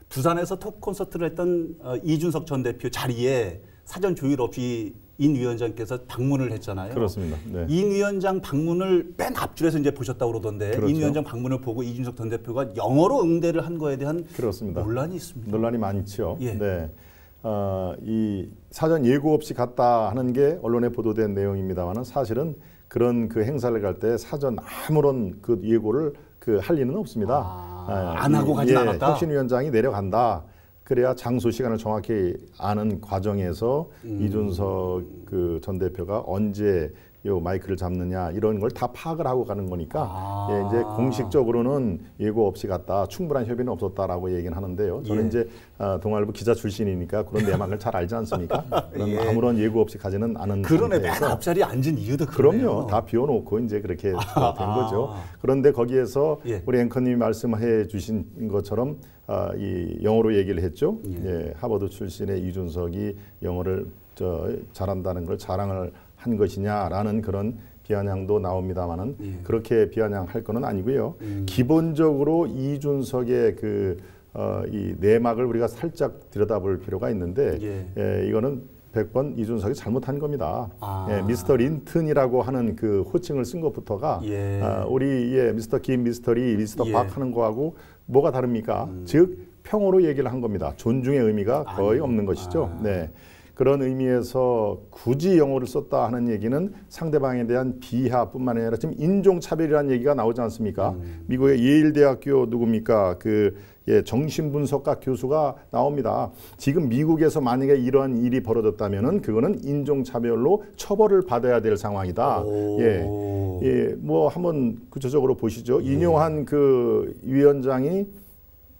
부산에서 톱 콘서트를 했던 이준석 전 대표 자리에 사전 조율 없이 인 위원장께서 방문을 했잖아요. 그렇습니다. 네. 인 위원장 방문을 맨 앞줄에서 이제 보셨다고 그러던데 그렇죠. 인 위원장 방문을 보고 이준석 전 대표가 영어로 응대를 한 거에 대한 그렇습니다. 논란이 있습니다. 논란이 많죠. 예. 네. 이 사전 예고 없이 갔다 하는 게 언론에 보도된 내용입니다만은 사실은 그런 그 행사를 갈 때 사전 아무런 그 예고를 할 리는 없습니다. 안 하고 가진 않았다. 혁신위원장이 내려간다. 그래야 장소 시간을 정확히 아는 과정에서 이준석 그 전 대표가 언제 요 마이크를 잡느냐 이런 걸 다 파악을 하고 가는 거니까 예, 이제 공식적으로는 예고 없이 갔다 충분한 협의는 없었다라고 얘기는 하는데요. 저는 이제 동아일보 기자 출신이니까 그런 내막을 잘 알지 않습니까? 그런 아무런 예고 없이 가지는 않은 그러네. 맨 앞자리에 앉은 이유도 그러네요. 그럼요. 다 비워놓고 이제 그렇게 된 거죠. 그런데 거기에서 우리 앵커님이 말씀해 주신 것처럼 이 영어로 얘기를 했죠. 예, 하버드 출신의 이준석이 영어를 잘한다는 걸 자랑을 한 것이냐라는 그런 비아냥도 나옵니다만은 그렇게 비아냥할 거는 아니고요. 기본적으로 이준석의 이 내막을 우리가 살짝 들여다볼 필요가 있는데 이거는 100번 이준석이 잘못한 겁니다. 예, 미스터 린튼이라고 하는 그 호칭을 쓴 것부터가 우리의 미스터 김, 미스터 리, 미스터 박 하는 거하고 뭐가 다릅니까? 즉 평어로 얘기를 한 겁니다. 존중의 의미가 거의 없는 것이죠. 네. 그런 의미에서 굳이 영어를 썼다 하는 얘기는 상대방에 대한 비하뿐만 아니라 지금 인종차별이라는 얘기가 나오지 않습니까? 미국의 예일대학교 누굽니까? 정신분석학 교수가 나옵니다. 지금 미국에서 만약에 이러한 일이 벌어졌다면은 그거는 인종차별로 처벌을 받아야 될 상황이다. 뭐 한번 구체적으로 보시죠. 인용한 그 위원장이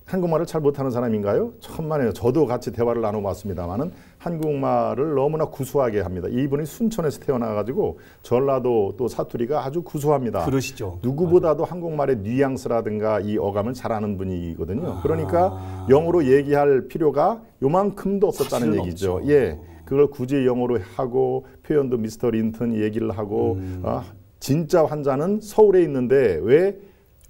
한국말을 잘 못하는 사람인가요? 천만에요. 저도 같이 대화를 나눠봤습니다만은 한국말을 너무나 구수하게 합니다. 이분이 순천에서 태어나가지고 전라도 또 사투리가 아주 구수합니다. 그러시죠. 누구보다도 한국말의 뉘앙스라든가 이 어감을 잘하는 분이거든요. 그러니까 영어로 얘기할 필요가 요만큼도 없었다는 얘기죠. 없죠. 예, 그걸 굳이 영어로 하고 표현도 미스터 린튼 얘기를 하고 진짜 환자는 서울에 있는데 왜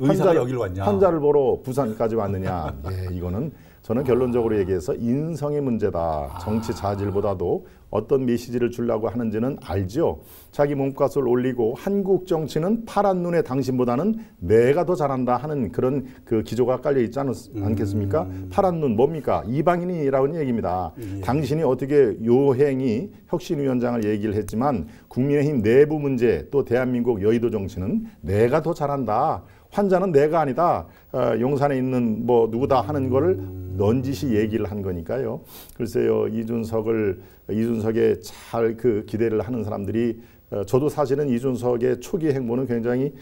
환자를 보러 부산까지 왔느냐. 예, 이거는 저는 결론적으로 얘기해서 인성의 문제다. 정치 자질보다도 어떤 메시지를 주려고 하는지는 알죠. 자기 몸값을 올리고 한국 정치는 파란 눈의 당신보다는 내가 더 잘한다 하는 그런 그 기조가 깔려 있지 않겠습니까? 파란 눈 뭡니까? 이방인이라는 얘기입니다. 당신이 어떻게 요행이 혁신위원장을 얘기를 했지만 국민의힘 내부 문제 또 대한민국 여의도 정치는 내가 더 잘한다. 환자는 내가 아니다. 용산에 있는 뭐 누구다 하는 거를 넌지시 얘기를 한 거니까요. 글쎄요, 이준석의 잘 그 기대를 하는 사람들이 저도 사실은 이준석의 초기 행보는 굉장히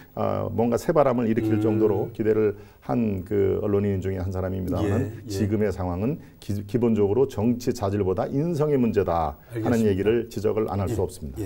뭔가 새바람을 일으킬 정도로 기대를 한 그 언론인 중에 한 사람입니다만 지금의 상황은 기본적으로 정치 자질보다 인성의 문제다 하는 얘기를 지적을 안 할 수 없습니다.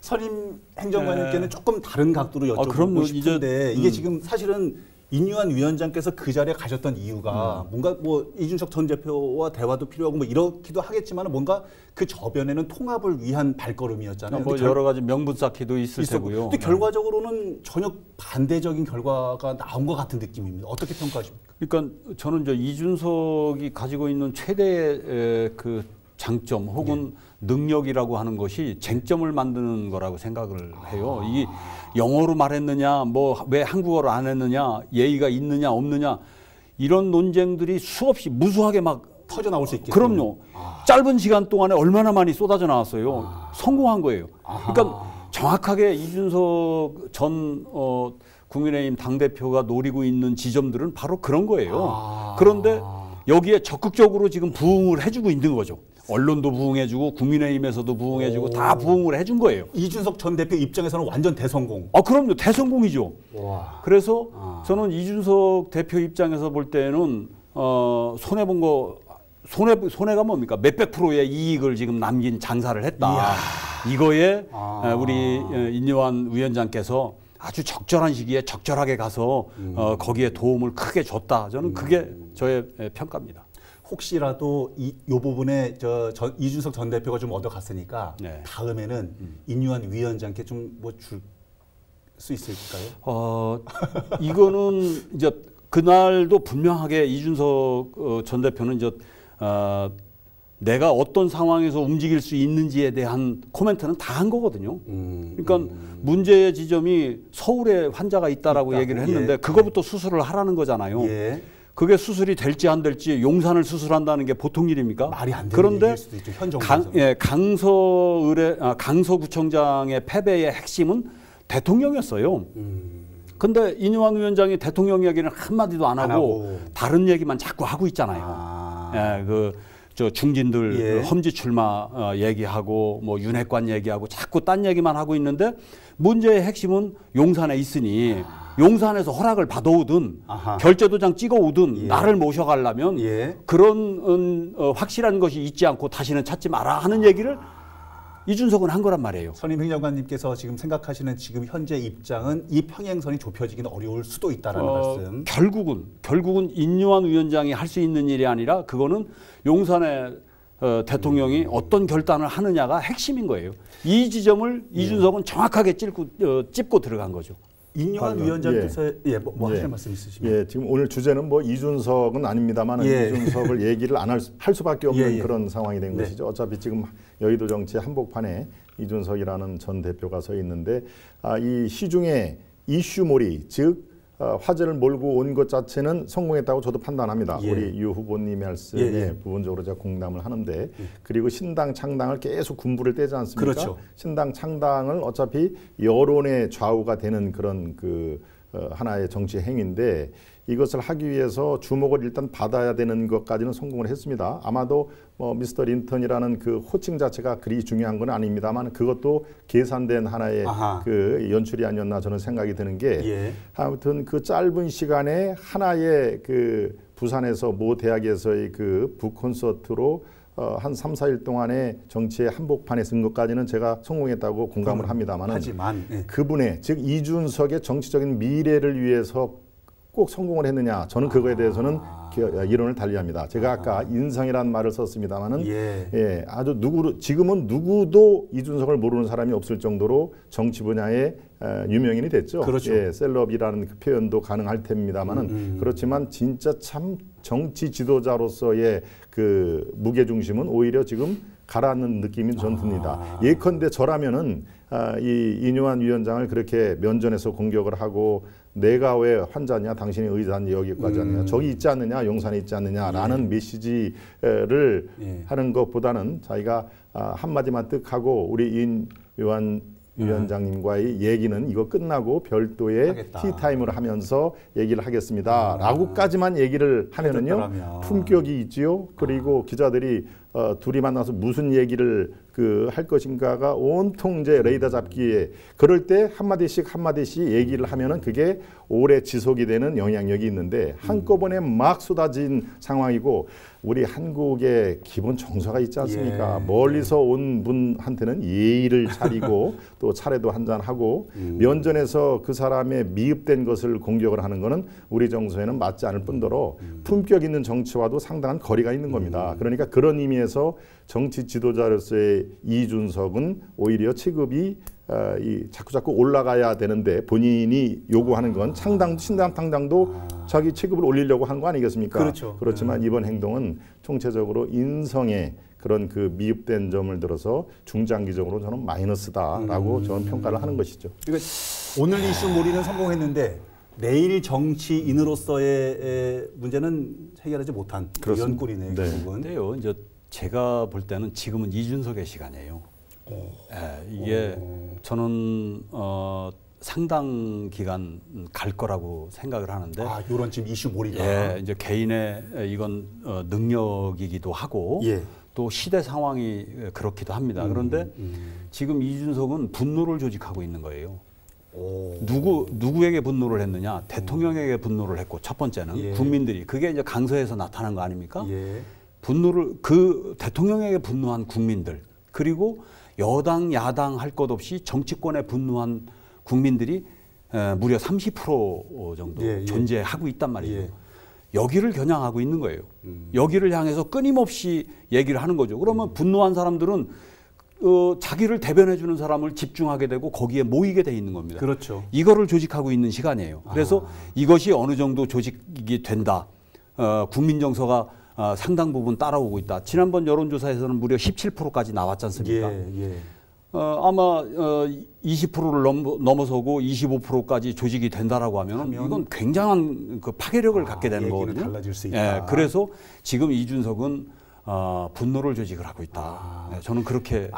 선임 행정관님께는 조금 다른 각도로 여쭤보고 싶은데 이게 지금 사실은 인유한 위원장께서 그 자리에 가셨던 이유가 뭔가 뭐 이준석 전 대표와 대화도 필요하고 뭐 이렇기도 하겠지만 뭔가 그 저변에는 통합을 위한 발걸음이었잖아요. 뭐 여러 가지 명분 쌓기도 있을 테고요. 근데 결과적으로는 전혀 반대적인 결과가 나온 것 같은 느낌입니다. 어떻게 평가하십니까? 그러니까 저는 이준석이 가지고 있는 최대의 그 장점 혹은 능력이라고 하는 것이 쟁점을 만드는 거라고 생각을 해요. 이 영어로 말했느냐, 뭐 왜 한국어로 안 했느냐, 예의가 있느냐 없느냐 이런 논쟁들이 수없이 무수하게 막 터져 나올 수 있겠죠. 그럼요. 짧은 시간 동안에 얼마나 많이 쏟아져 나왔어요. 성공한 거예요. 그러니까 정확하게 이준석 전 국민의힘 당대표가 노리고 있는 지점들은 바로 그런 거예요. 그런데 여기에 적극적으로 지금 부응을 해주고 있는 거죠. 언론도 부응해주고 국민의힘에서도 부응해주고 다 부응을 해준 거예요. 이준석 전 대표 입장에서는 완전 대성공. 그럼요. 대성공이죠. 그래서 저는 이준석 대표 입장에서 볼 때는 손해본 거 손해가 뭡니까? 몇백 프로의 이익을 지금 남긴 장사를 했다. 이거에 우리 인요한 위원장께서 아주 적절한 시기에 적절하게 가서 거기에 도움을 크게 줬다. 저는 그게 저의 평가입니다. 혹시라도 이 부분에 이준석 전 대표가 좀 얻어갔으니까 다음에는 인유한 위원장께 좀 뭐 줄 수 있을까요? 이거는 이제 그날도 분명하게 이준석 전 대표는 내가 어떤 상황에서 움직일 수 있는지에 대한 코멘트는 다 한 거거든요. 그러니까 문제의 지점이 서울에 환자가 있다라고 얘기를 했는데 예. 그거부터 수술을 하라는 거잖아요. 예. 그게 수술이 될지 안 될지 용산을 수술한다는 게 보통 일입니까? 말이 안 되는 그런데 얘기일 수도 있죠, 현 정부에서. 강서구청장의 패배의 핵심은 대통령이었어요. 근데 이뇨한 위원장이 대통령 이야기는 한마디도 안 하고 다른 얘기만 자꾸 하고 있잖아요. 저 중진들 예. 험지 출마 얘기하고 뭐 윤핵관 얘기하고 자꾸 딴 얘기만 하고 있는데 문제의 핵심은 용산에 있으니 용산에서 허락을 받아오든 결제도장 찍어오든 예. 나를 모셔가려면 예. 그런 확실한 것이 있지 않고 다시는 찾지 마라 하는 얘기를 이준석은 한 거란 말이에요. 선임 행정관님께서 지금 생각하시는 지금 현재 입장은 이 평행선이 좁혀지기는 어려울 수도 있다라는 말씀. 결국은 인요한 위원장이 할 수 있는 일이 아니라 그거는 용산의 대통령이 어떤 결단을 하느냐가 핵심인 거예요. 이 지점을 이준석은 정확하게 찝고 들어간 거죠. 인요한 위원장께서 뭐 하실 말씀 있으십니까? 예, 지금 오늘 주제는 뭐 이준석은 아닙니다만 이준석을 얘기를 안 할 수밖에 없는 그런 상황이 된 것이죠. 어차피 지금 여의도 정치 한복판에 이준석이라는 전 대표가 서 있는데 이 시중에 이슈몰이 즉 화제를 몰고 온 것 자체는 성공했다고 저도 판단합니다. 우리 유 후보님의 말씀에 부분적으로 제가 공감을 하는데 그리고 신당 창당을 계속 군부를 떼지 않습니까? 그렇죠. 신당 창당을 어차피 여론의 좌우가 되는 그런 하나의 정치 행위인데 이것을 하기 위해서 주목을 일단 받아야 되는 것까지는 성공을 했습니다. 아마도 미스터 린턴이라는 그 호칭 자체가 그리 중요한 건 아닙니다만 그것도 계산된 하나의 그 연출이 아니었나 저는 생각이 드는 게 아무튼 그 짧은 시간에 하나의 그 부산에서 모 대학에서의 그 북콘서트로 한 3, 4일 동안의 정치의 한복판에 쓴 것까지는 제가 성공했다고 공감을 합니다만 그분의 즉 이준석의 정치적인 미래를 위해서 꼭 성공을 했느냐 저는 그거에 대해서는 이론을 달리합니다. 제가 아까 인성이라는 말을 썼습니다마는 아주 지금은 누구도 이준석을 모르는 사람이 없을 정도로 정치 분야에 유명인이 됐죠. 그렇죠. 셀럽이라는 그 표현도 가능할 텐입니다마는 그렇지만 진짜 참 정치 지도자로서의 그 무게 중심은 오히려 지금 가라앉는 느낌이 전 듭니다. 예컨대 저라면은 이 이뇨한 위원장을 그렇게 면전에서 공격을 하고 내가 왜 환자냐 당신이 의사냐 여기까지 하느냐 저기 있지 않느냐 용산에 있지 않느냐라는 메시지를 하는 것보다는 자기가 한마디만 뜩 하고 우리 이뇨한 위원장님과의 얘기는 이거 끝나고 별도의 티타임을 하면서 얘기를 하겠습니다 라고까지만 얘기를 하면은요 품격이 있지요. 그리고 기자들이 둘이 만나서 무슨 얘기를 할 것인가가 온통 이제 레이더 잡기에 그럴 때 한마디씩 얘기를 하면은 그게 오래 지속이 되는 영향력이 있는데 한꺼번에 막 쏟아진 상황이고 우리 한국의 기본 정서가 있지 않습니까? 멀리서 온 분한테는 예의를 차리고 또 차례도 한잔하고 면전에서 그 사람의 미흡된 것을 공격을 하는 거는 우리 정서에는 맞지 않을 뿐더러 품격 있는 정치와도 상당한 거리가 있는 겁니다. 그러니까 그런 의미에서 정치 지도자로서의 이준석은 오히려 체급이 자꾸 올라가야 되는데 본인이 요구하는 건 신당 창당도 자기 체급을 올리려고 하는 거 아니겠습니까? 그렇죠. 그렇지만 이번 행동은 총체적으로 인성의 그런 그 미흡된 점을 들어서 중장기적으로 저는 마이너스다라고 저는 평가를 하는 것이죠. 그러니까 오늘 이슈 몰이는 성공했는데 내일 정치인으로서의 문제는 해결하지 못한 이런 꼴이네요. 그런데요, 이제 제가 볼 때는 지금은 이준석의 시간이에요. 이게 저는 상당 기간 갈 거라고 생각을 하는데. 이런 지금 이슈 몰이가. 이제 개인의 이건 능력이기도 하고 또 시대 상황이 그렇기도 합니다. 그런데 지금 이준석은 분노를 조직하고 있는 거예요. 누구에게 분노를 했느냐? 대통령에게 분노를 했고 첫 번째는 국민들이 그게 이제 강서에서 나타난 거 아닙니까? 분노를 대통령에게 분노한 국민들 그리고 여당 야당 할 것 없이 정치권에 분노한 국민들이 무려 30% 정도 존재하고 있단 말이에요. 여기를 겨냥하고 있는 거예요. 여기를 향해서 끊임없이 얘기를 하는 거죠. 그러면 분노한 사람들은 자기를 대변해 주는 사람을 집중하게 되고 거기에 모이게 돼 있는 겁니다. 그렇죠. 이거를 조직하고 있는 시간이에요. 그래서 이것이 어느 정도 조직이 된다. 국민 정서가 상당 부분 따라오고 있다. 지난번 여론조사에서는 무려 17%까지 나왔지 않습니까? 아마 20%를 넘어서고 25%까지 조직이 된다라고 하면 이건 굉장한 그 파괴력을 갖게 되는 거거든요. 달라질 수 있다. 예, 그래서 지금 이준석은 분노를 조직을 하고 있다. 네, 저는 그렇게.